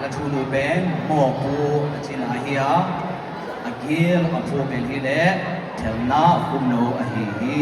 กระทูนูเป็นหมอกปูจินอาเฮียอาเกียลอาฟูเป็นฮีเล่เทลนาคุมโนอาฮีฮี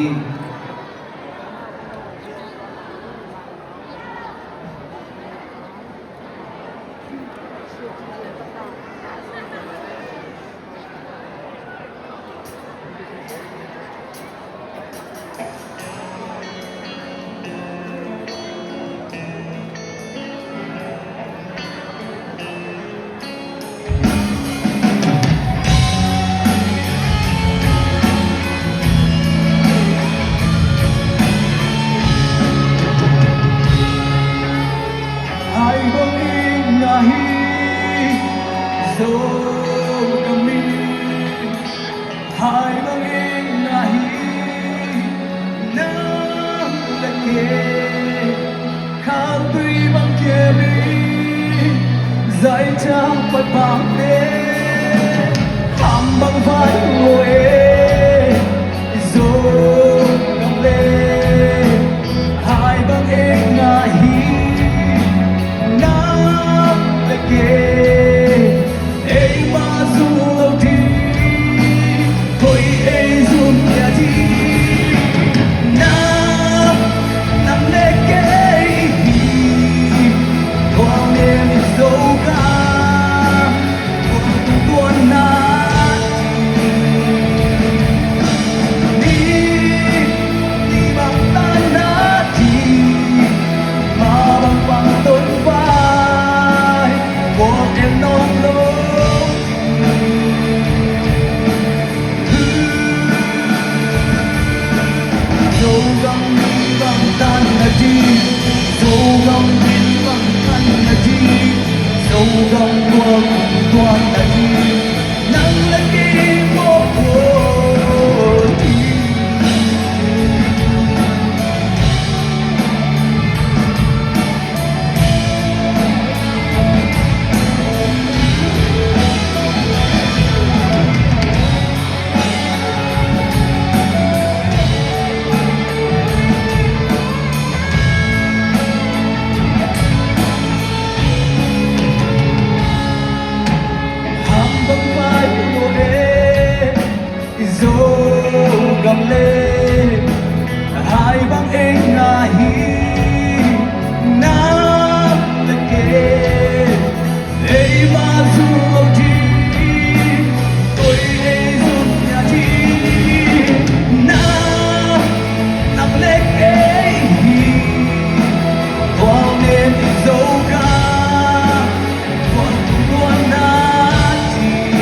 Dạy trang bất bằng đê Hàm bằng vai ngồi Rồi cầm lê Hai bằng ê ngà hi Nam lê kê Ê ba dù lâu đi Thôi ê dù nhà đi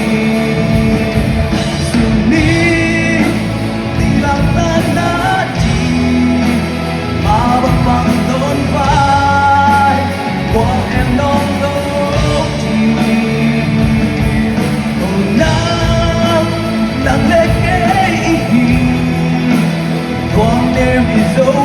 Nam Nam lê kê Quang em dấu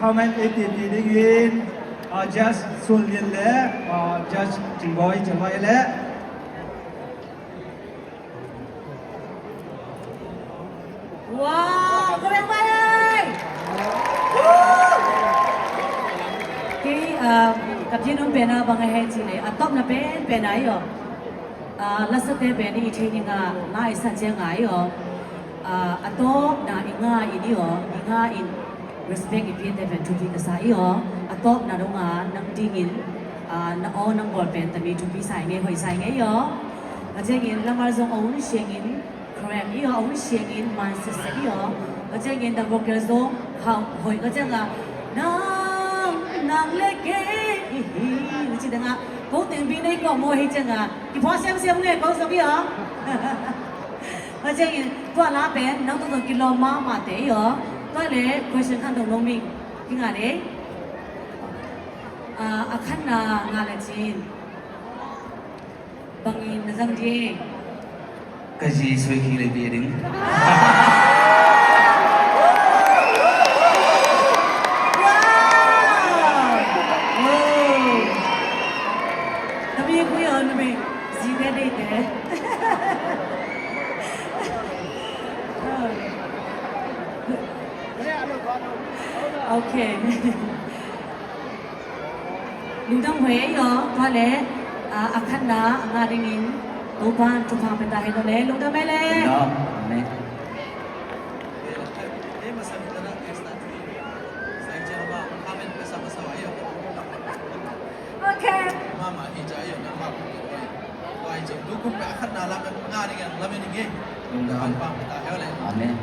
Comment it in just Sullian le just Timboy Jamai le Wow, keren banget. Okay, kapjen nung pena bang ahead sini. Atop na pena yo. Lasa te pena itini nga isa siya nga yo. Atop na inga ini yo, inga in respect ပြည့်တဲ့ပဲသူဒီကစားရောအတော့နာတော့ငါနမ်တီငင်အော်နံဘောပန်တမီသူပြီးဆိုင်နေဟိုဆိုင်နေရောအကျရင်လမ်းမစုံအောင်ရှင်ငင် crab ရောအောင်ရှင်ငင်မန်စစ်စစ်ရောအကျရင်တဘောကစုံဟောင်းဟိုအကျကနောင်လက်ကေဒီချစ်တဲ့ငါဘုံတင်ပြီးနေကောမောဟိချင်ကဒီဖော်ဆမ်ဆမ်နဲ့ကောစပြီးရောအကျရင်တွာလာပဲနောက်တော့ကီလိုမာတဲ့ရောတွာလေ question ခံတော့လုံးမိဒီငါလေအခန်းနာငါလည်းချင်းဘငင်းနဇမ်ဒီ ကကြီးဆွေးခီလေးပြေရင် Okay. လူတော့ဝဲရောဘာလဲအခန်းနာငါရင်းဘုပန်သူဖာပတာဟဲ့တော့လေလူတော့မဲလေ နော်မဲ Okay. Mama ija ayo na ma ko ai je du ku pa khat na la me nga ni ga la me ni ge လုံးတော့ pa pa ta he le အာမင်